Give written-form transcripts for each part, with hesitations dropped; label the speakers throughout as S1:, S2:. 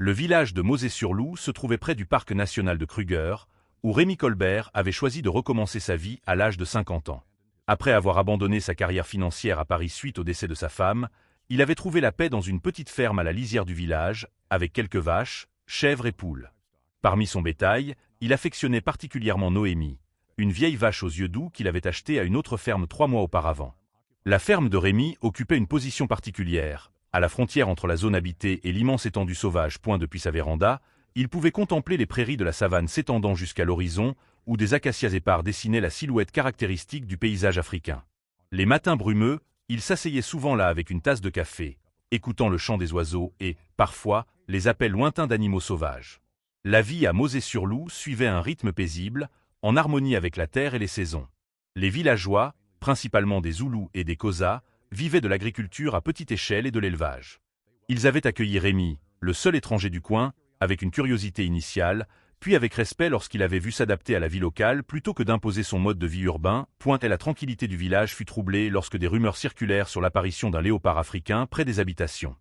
S1: Le village de Mauzé-sur-Loup se trouvait près du parc national de Kruger, où Rémi Colbert avait choisi de recommencer sa vie à l'âge de 50 ans. Après avoir abandonné sa carrière financière à Paris suite au décès de sa femme, il avait trouvé la paix dans une petite ferme à la lisière du village, avec quelques vaches, chèvres et poules. Parmi son bétail, il affectionnait particulièrement Noémie, une vieille vache aux yeux doux qu'il avait achetée à une autre ferme 3 mois auparavant. La ferme de Rémi occupait une position particulière. À la frontière entre la zone habitée et l'immense étendue sauvage. Depuis sa véranda, il pouvait contempler les prairies de la savane s'étendant jusqu'à l'horizon, où des acacias épars dessinaient la silhouette caractéristique du paysage africain. Les matins brumeux, il s'asseyait souvent là avec une tasse de café, écoutant le chant des oiseaux et, parfois, les appels lointains d'animaux sauvages. La vie à Mauzé-sur-Loup suivait un rythme paisible, en harmonie avec la terre et les saisons. Les villageois, principalement des Zoulous et des Xhosa, vivaient de l'agriculture à petite échelle et de l'élevage. Ils avaient accueilli Rémi, le seul étranger du coin, avec une curiosité initiale, puis avec respect lorsqu'il avait vu s'adapter à la vie locale plutôt que d'imposer son mode de vie urbain. La tranquillité du village fut troublée lorsque des rumeurs circulèrent sur l'apparition d'un léopard africain près des habitations.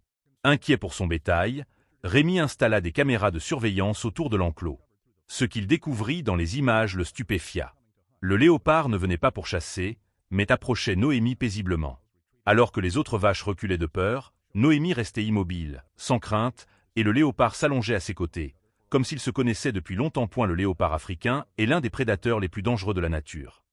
S1: Inquiet pour son bétail, Rémi installa des caméras de surveillance autour de l'enclos. Ce qu'il découvrit dans les images le stupéfia. Le léopard ne venait pas pour chasser, mais approchait Noémie paisiblement. Alors que les autres vaches reculaient de peur, Noémie restait immobile, sans crainte, et le léopard s'allongeait à ses côtés, comme s'il se connaissait depuis longtemps. Le léopard africain est l'un des prédateurs les plus dangereux de la nature.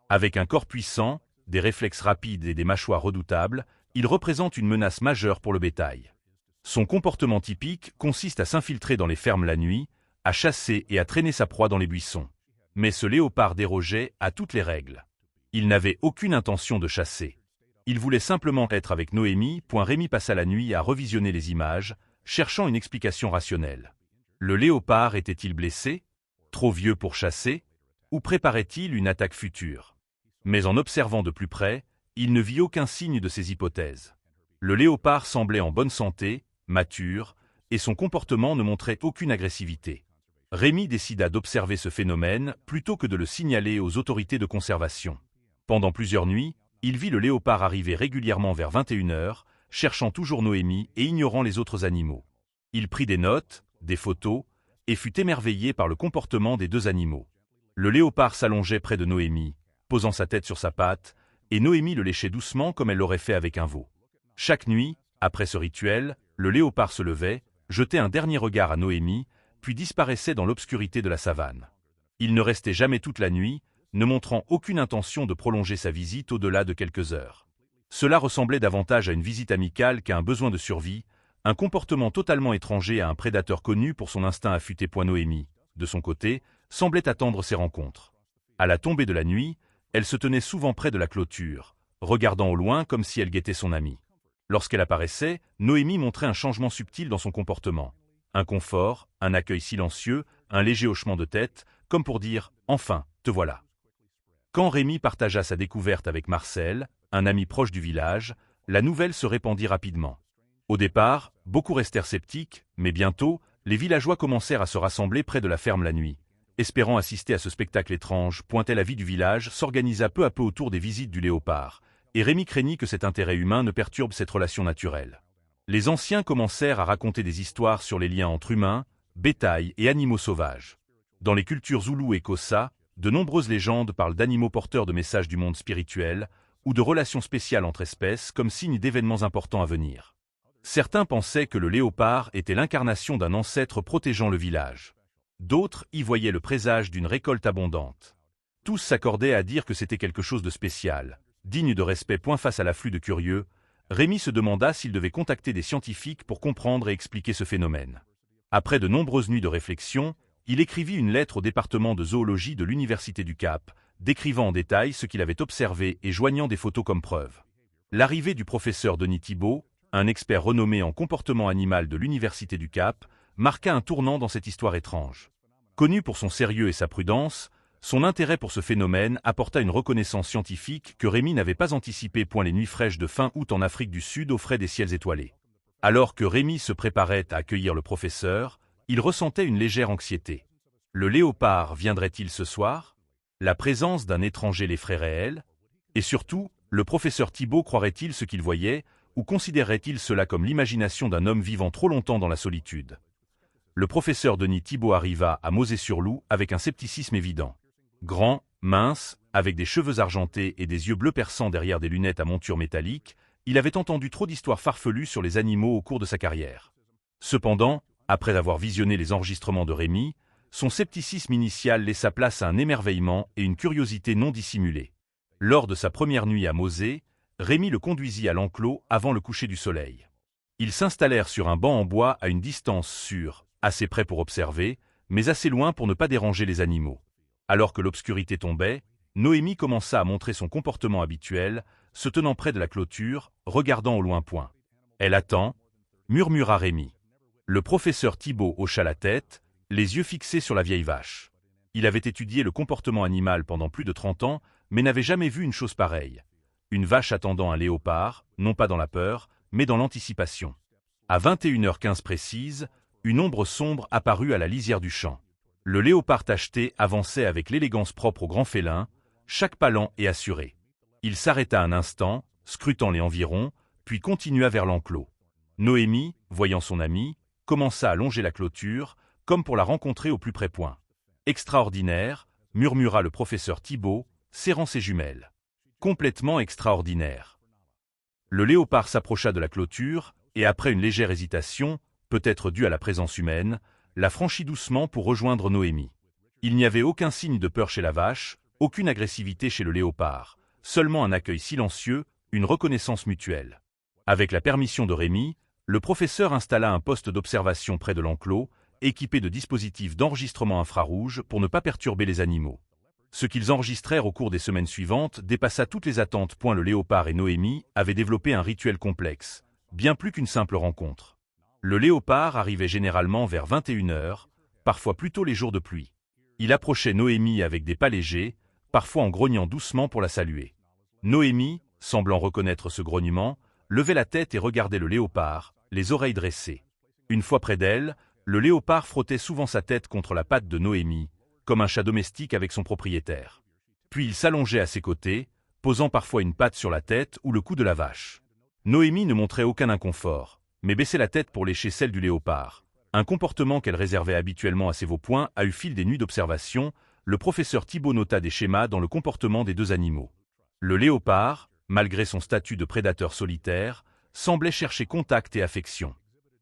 S1: Avec un corps puissant, des réflexes rapides et des mâchoires redoutables, il représente une menace majeure pour le bétail. Son comportement typique consiste à s'infiltrer dans les fermes la nuit, à chasser et à traîner sa proie dans les buissons. Mais ce léopard dérogeait à toutes les règles. Il n'avait aucune intention de chasser. Il voulait simplement être avec Noémie. Rémi passa la nuit à revisionner les images, cherchant une explication rationnelle. Le léopard était-il blessé, trop vieux pour chasser, ou préparait-il une attaque future? Mais en observant de plus près, il ne vit aucun signe de ces hypothèses. Le léopard semblait en bonne santé, mature, et son comportement ne montrait aucune agressivité. Rémi décida d'observer ce phénomène plutôt que de le signaler aux autorités de conservation. Pendant plusieurs nuits, il vit le léopard arriver régulièrement vers 21h, cherchant toujours Noémie et ignorant les autres animaux. Il prit des notes, des photos, et fut émerveillé par le comportement des deux animaux. Le léopard s'allongeait près de Noémie, posant sa tête sur sa patte, et Noémie le léchait doucement comme elle l'aurait fait avec un veau. Chaque nuit, après ce rituel, le léopard se levait, jetait un dernier regard à Noémie, puis disparaissait dans l'obscurité de la savane. Il ne restait jamais toute la nuit, ne montrant aucune intention de prolonger sa visite au-delà de quelques heures. Cela ressemblait davantage à une visite amicale qu'à un besoin de survie, un comportement totalement étranger à un prédateur connu pour son instinct affûté. Noémie, de son côté, semblait attendre ces rencontres. À la tombée de la nuit, elle se tenait souvent près de la clôture, regardant au loin comme si elle guettait son ami. Lorsqu'elle apparaissait, Noémie montrait un changement subtil dans son comportement. Un confort, un accueil silencieux, un léger hochement de tête, comme pour dire « Enfin, te voilà ». Quand Rémi partagea sa découverte avec Marcel, un ami proche du village, la nouvelle se répandit rapidement. Au départ, beaucoup restèrent sceptiques, mais bientôt, les villageois commencèrent à se rassembler près de la ferme la nuit. Espérant assister à ce spectacle étrange, la vie du village s'organisa peu à peu autour des visites du léopard, et Rémi craignit que cet intérêt humain ne perturbe cette relation naturelle. Les anciens commencèrent à raconter des histoires sur les liens entre humains, bétail et animaux sauvages. Dans les cultures zoulou et Xhosa, de nombreuses légendes parlent d'animaux porteurs de messages du monde spirituel ou de relations spéciales entre espèces comme signe d'événements importants à venir. Certains pensaient que le léopard était l'incarnation d'un ancêtre protégeant le village. D'autres y voyaient le présage d'une récolte abondante. Tous s'accordaient à dire que c'était quelque chose de spécial, digne de respect. Face à l'afflux de curieux, Rémi se demanda s'il devait contacter des scientifiques pour comprendre et expliquer ce phénomène. Après de nombreuses nuits de réflexion, il écrivit une lettre au département de zoologie de l'Université du Cap, décrivant en détail ce qu'il avait observé et joignant des photos comme preuve. L'arrivée du professeur Denis Thibault, un expert renommé en comportement animal de l'Université du Cap, marqua un tournant dans cette histoire étrange. Connu pour son sérieux et sa prudence, son intérêt pour ce phénomène apporta une reconnaissance scientifique que Rémi n'avait pas anticipée. Les nuits fraîches de fin août en Afrique du Sud offraient des ciels étoilés. Alors que Rémi se préparait à accueillir le professeur, il ressentait une légère anxiété. Le léopard viendrait-il ce soir? La présence d'un étranger l'effraierait-elle? Et surtout, le professeur Thibault croirait-il ce qu'il voyait, ou considérerait-il cela comme l'imagination d'un homme vivant trop longtemps dans la solitude? Le professeur Denis Thibault arriva à Mauzé-sur-Loup avec un scepticisme évident. Grand, mince, avec des cheveux argentés et des yeux bleus perçants derrière des lunettes à monture métallique, il avait entendu trop d'histoires farfelues sur les animaux au cours de sa carrière. Cependant, après avoir visionné les enregistrements de Rémy, son scepticisme initial laissa place à un émerveillement et une curiosité non dissimulée. Lors de sa première nuit à Mauzé, Rémy le conduisit à l'enclos avant le coucher du soleil. Ils s'installèrent sur un banc en bois à une distance sûre, assez près pour observer, mais assez loin pour ne pas déranger les animaux. Alors que l'obscurité tombait, Noémie commença à montrer son comportement habituel, se tenant près de la clôture, regardant au loin point. « Elle attend » murmura Rémy. Le professeur Thibault hocha la tête, les yeux fixés sur la vieille vache. Il avait étudié le comportement animal pendant plus de 30 ans, mais n'avait jamais vu une chose pareille. Une vache attendant un léopard, non pas dans la peur, mais dans l'anticipation. À 21h15 précise, une ombre sombre apparut à la lisière du champ. Le léopard tacheté avançait avec l'élégance propre au grand félin, chaque pas lent et assuré. Il s'arrêta un instant, scrutant les environs, puis continua vers l'enclos. Noémie, voyant son ami, commença à longer la clôture, comme pour la rencontrer au plus près point. « Extraordinaire » murmura le professeur Thibault, serrant ses jumelles. « Complètement extraordinaire ». Le léopard s'approcha de la clôture, et après une légère hésitation, peut-être due à la présence humaine, la franchit doucement pour rejoindre Noémie. Il n'y avait aucun signe de peur chez la vache, aucune agressivité chez le léopard, seulement un accueil silencieux, une reconnaissance mutuelle. Avec la permission de Rémy, le professeur installa un poste d'observation près de l'enclos, équipé de dispositifs d'enregistrement infrarouge pour ne pas perturber les animaux. Ce qu'ils enregistrèrent au cours des semaines suivantes dépassa toutes les attentes. Le léopard et Noémie avaient développé un rituel complexe, bien plus qu'une simple rencontre. Le léopard arrivait généralement vers 21h, parfois plus tôt les jours de pluie. Il approchait Noémie avec des pas légers, parfois en grognant doucement pour la saluer. Noémie, semblant reconnaître ce grognement, levait la tête et regardait le léopard, les oreilles dressées. Une fois près d'elle, le léopard frottait souvent sa tête contre la patte de Noémie, comme un chat domestique avec son propriétaire. Puis il s'allongeait à ses côtés, posant parfois une patte sur la tête ou le cou de la vache. Noémie ne montrait aucun inconfort, mais baissait la tête pour lécher celle du léopard. Un comportement qu'elle réservait habituellement à ses veaux-points a eu fil des nuits d'observation. Le professeur Thibault nota des schémas dans le comportement des deux animaux. Le léopard, malgré son statut de prédateur solitaire, semblait chercher contact et affection.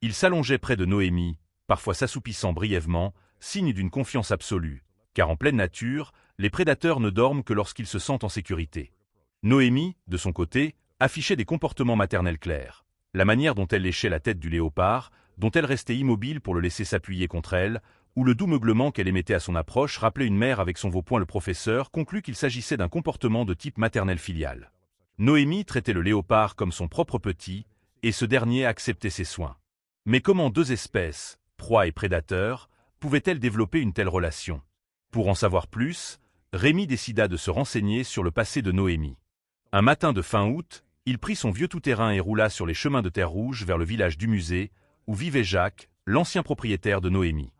S1: Il s'allongeait près de Noémie, parfois s'assoupissant brièvement, signe d'une confiance absolue, car en pleine nature, les prédateurs ne dorment que lorsqu'ils se sentent en sécurité. Noémie, de son côté, affichait des comportements maternels clairs. La manière dont elle léchait la tête du léopard, dont elle restait immobile pour le laisser s'appuyer contre elle, ou le doux meuglement qu'elle émettait à son approche rappelait une mère avec son veau-point. Le professeur conclut qu'il s'agissait d'un comportement de type maternel-filial. Noémie traitait le léopard comme son propre petit, et ce dernier acceptait ses soins. Mais comment deux espèces, proie et prédateur, pouvaient-elles développer une telle relation? Pour en savoir plus, Rémy décida de se renseigner sur le passé de Noémie. Un matin de fin août, il prit son vieux tout-terrain et roula sur les chemins de terre rouge vers le village du Musée, où vivait Jacques, l'ancien propriétaire de Noémie.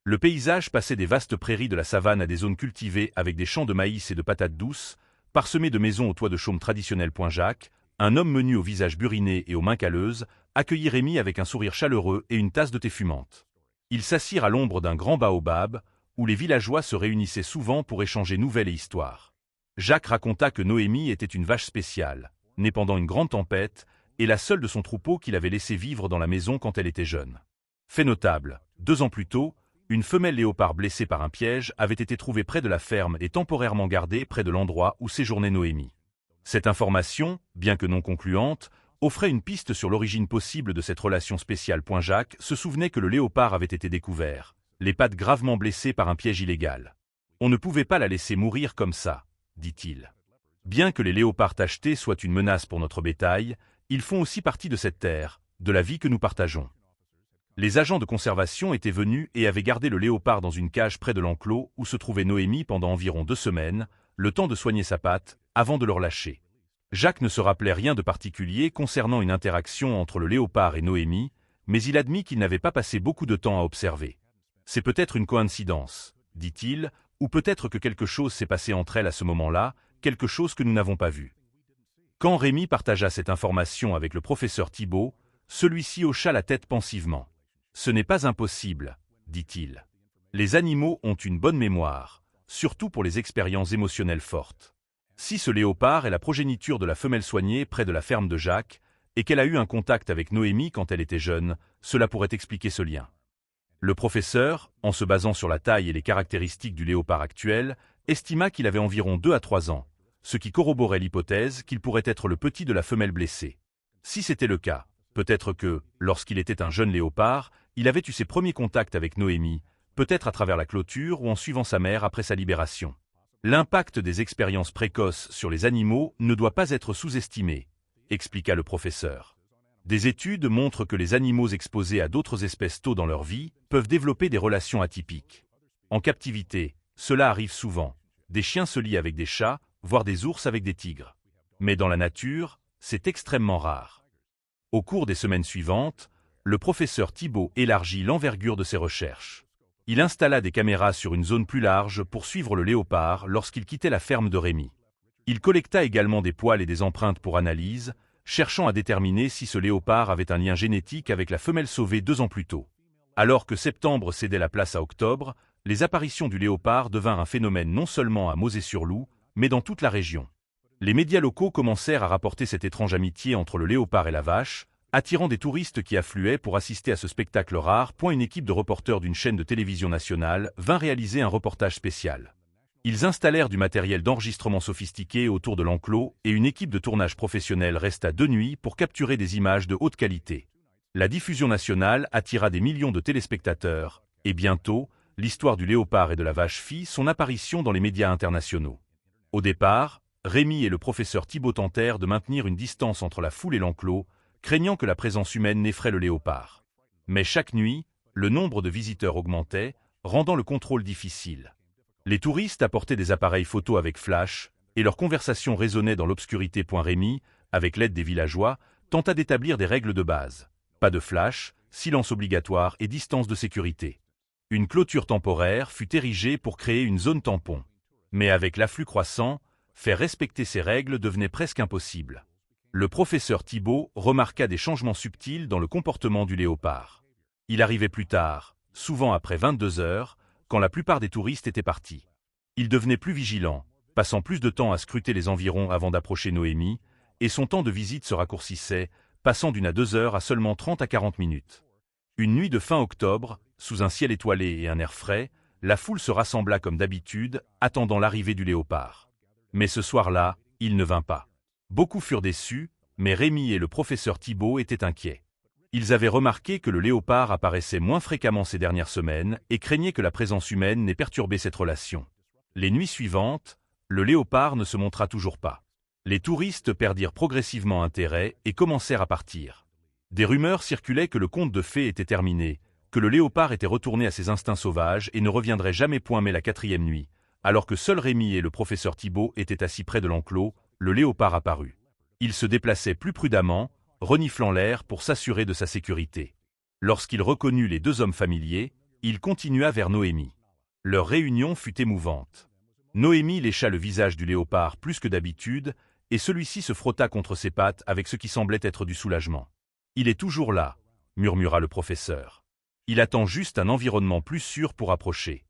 S1: Le paysage passait des vastes prairies de la savane à des zones cultivées avec des champs de maïs et de patates douces, parsemés de maisons aux toits de chaume traditionnels. Jacques, un homme menu au visage buriné et aux mains calleuses, accueillit Rémy avec un sourire chaleureux et une tasse de thé fumante. Ils s'assirent à l'ombre d'un grand baobab, où les villageois se réunissaient souvent pour échanger nouvelles et histoires. Jacques raconta que Noémie était une vache spéciale, née pendant une grande tempête, et la seule de son troupeau qu'il avait laissé vivre dans la maison quand elle était jeune. Fait notable, 2 ans plus tôt, une femelle léopard blessée par un piège avait été trouvée près de la ferme et temporairement gardée près de l'endroit où séjournait Noémie. Cette information, bien que non concluante, offrait une piste sur l'origine possible de cette relation spéciale. Jacques se souvenait que le léopard avait été découvert, les pattes gravement blessées par un piège illégal. On ne pouvait pas la laisser mourir comme ça, dit-il. Bien que les léopards tachetés soient une menace pour notre bétail, ils font aussi partie de cette terre, de la vie que nous partageons. Les agents de conservation étaient venus et avaient gardé le léopard dans une cage près de l'enclos où se trouvait Noémie pendant environ 2 semaines, le temps de soigner sa patte, avant de le relâcher. Jacques ne se rappelait rien de particulier concernant une interaction entre le léopard et Noémie, mais il admit qu'il n'avait pas passé beaucoup de temps à observer. C'est peut-être une coïncidence, dit-il, ou peut-être que quelque chose s'est passé entre elles à ce moment-là, quelque chose que nous n'avons pas vu. Quand Rémy partagea cette information avec le professeur Thibault, celui-ci hocha la tête pensivement. « Ce n'est pas impossible, dit-il. Les animaux ont une bonne mémoire, surtout pour les expériences émotionnelles fortes. Si ce léopard est la progéniture de la femelle soignée près de la ferme de Jacques, et qu'elle a eu un contact avec Noémie quand elle était jeune, cela pourrait expliquer ce lien. Le professeur, en se basant sur la taille et les caractéristiques du léopard actuel, estima qu'il avait environ 2 à 3 ans, ce qui corroborait l'hypothèse qu'il pourrait être le petit de la femelle blessée. Si c'était le cas, peut-être que, lorsqu'il était un jeune léopard, il avait eu ses premiers contacts avec Noémie, peut-être à travers la clôture ou en suivant sa mère après sa libération. L'impact des expériences précoces sur les animaux ne doit pas être sous-estimé, expliqua le professeur. Des études montrent que les animaux exposés à d'autres espèces tôt dans leur vie peuvent développer des relations atypiques. En captivité, cela arrive souvent. Des chiens se lient avec des chats, voire des ours avec des tigres. Mais dans la nature, c'est extrêmement rare. Au cours des semaines suivantes, le professeur Thibault élargit l'envergure de ses recherches. Il installa des caméras sur une zone plus large pour suivre le léopard lorsqu'il quittait la ferme de Rémy. Il collecta également des poils et des empreintes pour analyse, cherchant à déterminer si ce léopard avait un lien génétique avec la femelle sauvée 2 ans plus tôt. Alors que septembre cédait la place à octobre, les apparitions du léopard devinrent un phénomène non seulement à Mosée-sur-Loup, mais dans toute la région. Les médias locaux commencèrent à rapporter cette étrange amitié entre le léopard et la vache, attirant des touristes qui affluaient pour assister à ce spectacle rare. Une équipe de reporters d'une chaîne de télévision nationale vint réaliser un reportage spécial. Ils installèrent du matériel d'enregistrement sophistiqué autour de l'enclos et une équipe de tournage professionnelle resta 2 nuits pour capturer des images de haute qualité. La diffusion nationale attira des millions de téléspectateurs, et bientôt, l'histoire du léopard et de la vache fit son apparition dans les médias internationaux. Au départ, Rémy et le professeur Thibault tentèrent de maintenir une distance entre la foule et l'enclos, craignant que la présence humaine n'effraie le léopard. Mais chaque nuit, le nombre de visiteurs augmentait, rendant le contrôle difficile. Les touristes apportaient des appareils photo avec flash, et leur conversation résonnait dans l'obscurité. Rémy, avec l'aide des villageois, tenta d'établir des règles de base. Pas de flash, silence obligatoire et distance de sécurité. Une clôture temporaire fut érigée pour créer une zone tampon. Mais avec l'afflux croissant, faire respecter ces règles devenait presque impossible. Le professeur Thibault remarqua des changements subtils dans le comportement du léopard. Il arrivait plus tard, souvent après 22 heures, quand la plupart des touristes étaient partis. Il devenait plus vigilant, passant plus de temps à scruter les environs avant d'approcher Noémie, et son temps de visite se raccourcissait, passant d'1 à 2 heures à seulement 30 à 40 minutes. Une nuit de fin octobre, sous un ciel étoilé et un air frais, la foule se rassembla comme d'habitude, attendant l'arrivée du léopard. Mais ce soir-là, il ne vint pas. Beaucoup furent déçus, mais Rémy et le professeur Thibault étaient inquiets. Ils avaient remarqué que le léopard apparaissait moins fréquemment ces dernières semaines et craignaient que la présence humaine n'ait perturbé cette relation. Les nuits suivantes, le léopard ne se montra toujours pas. Les touristes perdirent progressivement intérêt et commencèrent à partir. Des rumeurs circulaient que le conte de fées était terminé, que le léopard était retourné à ses instincts sauvages et ne reviendrait jamais. Mais la 4e nuit, alors que seuls Rémy et le professeur Thibault étaient assis près de l'enclos, le léopard apparut. Il se déplaçait plus prudemment, reniflant l'air pour s'assurer de sa sécurité. Lorsqu'il reconnut les 2 hommes familiers, il continua vers Noémie. Leur réunion fut émouvante. Noémie lécha le visage du léopard plus que d'habitude, et celui-ci se frotta contre ses pattes avec ce qui semblait être du soulagement. « Il est toujours là », murmura le professeur. « Il attend juste un environnement plus sûr pour approcher. »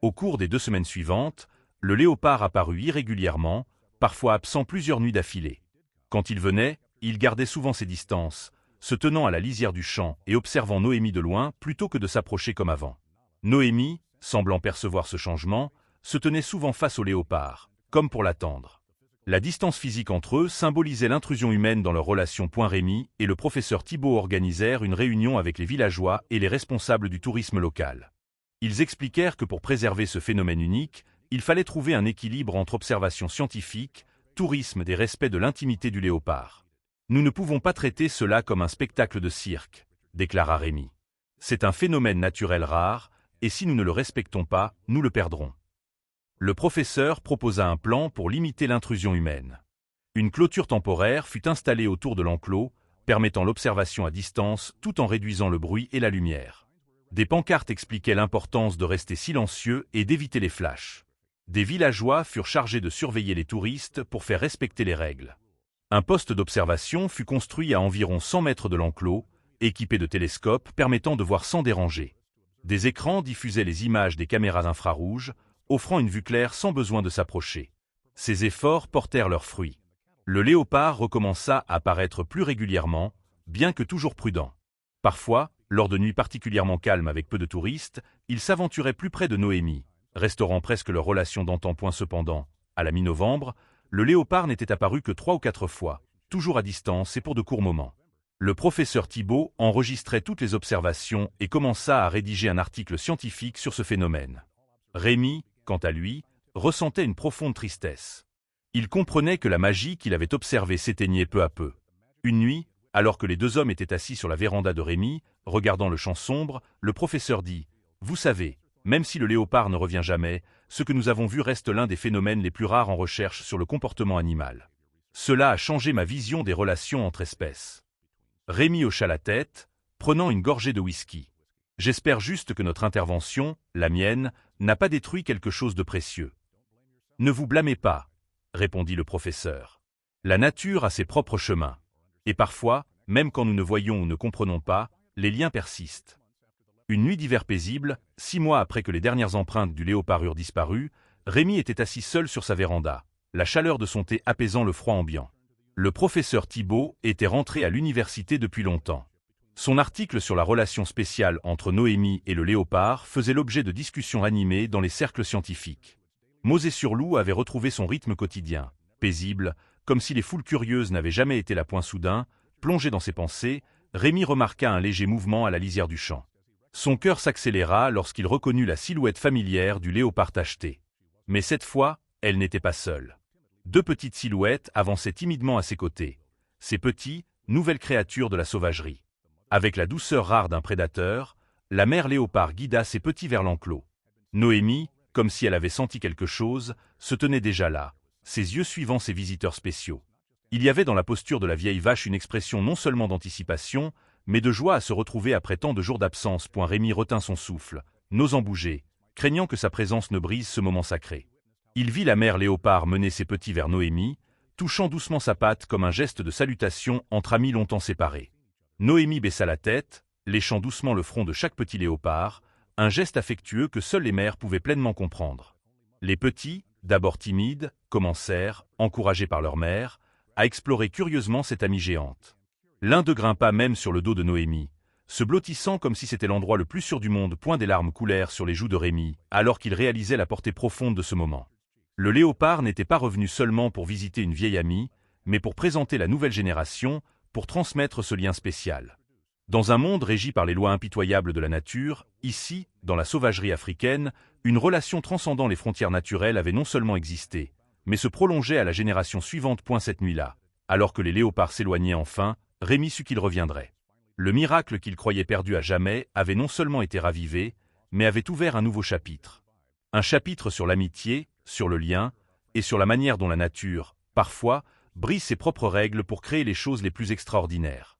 S1: Au cours des 2 semaines suivantes, le léopard apparut irrégulièrement, parfois absent plusieurs nuits d'affilée. Quand il venait, il gardait souvent ses distances, se tenant à la lisière du champ et observant Noémie de loin plutôt que de s'approcher comme avant. Noémie, semblant percevoir ce changement, se tenait souvent face au léopard, comme pour l'attendre. La distance physique entre eux symbolisait l'intrusion humaine dans leur relation. Rémy et le professeur Thibault organisèrent une réunion avec les villageois et les responsables du tourisme local. Ils expliquèrent que pour préserver ce phénomène unique, il fallait trouver un équilibre entre observation scientifique, tourisme et respect de l'intimité du léopard. « Nous ne pouvons pas traiter cela comme un spectacle de cirque », déclara Rémy. « C'est un phénomène naturel rare, et si nous ne le respectons pas, nous le perdrons. » Le professeur proposa un plan pour limiter l'intrusion humaine. Une clôture temporaire fut installée autour de l'enclos, permettant l'observation à distance tout en réduisant le bruit et la lumière. Des pancartes expliquaient l'importance de rester silencieux et d'éviter les flashs. Des villageois furent chargés de surveiller les touristes pour faire respecter les règles. Un poste d'observation fut construit à environ 100 mètres de l'enclos, équipé de télescopes permettant de voir sans déranger. Des écrans diffusaient les images des caméras infrarouges, offrant une vue claire sans besoin de s'approcher. Ces efforts portèrent leurs fruits. Le léopard recommença à apparaître plus régulièrement, bien que toujours prudent. Parfois, lors de nuits particulièrement calmes avec peu de touristes, il s'aventurait plus près de Noémie, restaurant presque leur relation d'antan. Cependant, à la mi-novembre, le léopard n'était apparu que 3 ou 4 fois, toujours à distance et pour de courts moments. Le professeur Thibault enregistrait toutes les observations et commença à rédiger un article scientifique sur ce phénomène. Rémi, quant à lui, ressentait une profonde tristesse. Il comprenait que la magie qu'il avait observée s'éteignait peu à peu. Une nuit, alors que les 2 hommes étaient assis sur la véranda de Rémi, regardant le champ sombre, le professeur dit « Vous savez, même si le léopard ne revient jamais, ce que nous avons vu reste l'un des phénomènes les plus rares en recherche sur le comportement animal. Cela a changé ma vision des relations entre espèces. » Rémi hocha la tête, prenant une gorgée de whisky. « J'espère juste que notre intervention, la mienne, n'a pas détruit quelque chose de précieux. »« Ne vous blâmez pas, » répondit le professeur. « La nature a ses propres chemins. Et parfois, même quand nous ne voyons ou ne comprenons pas, les liens persistent. » Une nuit d'hiver paisible, 6 mois après que les dernières empreintes du léopard eurent disparu, Rémi était assis seul sur sa véranda, la chaleur de son thé apaisant le froid ambiant. Le professeur Thibault était rentré à l'université depuis longtemps. Son article sur la relation spéciale entre Noémie et le léopard faisait l'objet de discussions animées dans les cercles scientifiques. Mosée-sur-Loup avait retrouvé son rythme quotidien, paisible, comme si les foules curieuses n'avaient jamais été là. Soudain, plongé dans ses pensées, Rémi remarqua un léger mouvement à la lisière du champ. Son cœur s'accéléra lorsqu'il reconnut la silhouette familière du léopard tacheté. Mais cette fois, elle n'était pas seule. 2 petites silhouettes avançaient timidement à ses côtés. Ces petits, nouvelles créatures de la sauvagerie. Avec la douceur rare d'un prédateur, la mère léopard guida ses petits vers l'enclos. Noémie, comme si elle avait senti quelque chose, se tenait déjà là, ses yeux suivant ses visiteurs spéciaux. Il y avait dans la posture de la vieille vache une expression non seulement d'anticipation, mais de joie à se retrouver après tant de jours d'absence. Rémi retint son souffle, n'osant bouger, craignant que sa présence ne brise ce moment sacré. Il vit la mère léopard mener ses petits vers Noémie, touchant doucement sa patte comme un geste de salutation entre amis longtemps séparés. Noémie baissa la tête, léchant doucement le front de chaque petit léopard, un geste affectueux que seules les mères pouvaient pleinement comprendre. Les petits, d'abord timides, commencèrent, encouragés par leur mère, à explorer curieusement cette amie géante. L'un d'eux grimpa même sur le dos de Noémie, se blottissant comme si c'était l'endroit le plus sûr du monde. Des larmes coulèrent sur les joues de Rémi, alors qu'il réalisait la portée profonde de ce moment. Le léopard n'était pas revenu seulement pour visiter une vieille amie, mais pour présenter la nouvelle génération, pour transmettre ce lien spécial. Dans un monde régi par les lois impitoyables de la nature, ici, dans la sauvagerie africaine, une relation transcendant les frontières naturelles avait non seulement existé, mais se prolongeait à la génération suivante. Cette nuit-là, alors que les léopards s'éloignaient enfin, Rémi sut qu'il reviendrait. Le miracle qu'il croyait perdu à jamais avait non seulement été ravivé, mais avait ouvert un nouveau chapitre. Un chapitre sur l'amitié, sur le lien, et sur la manière dont la nature, parfois, brise ses propres règles pour créer les choses les plus extraordinaires.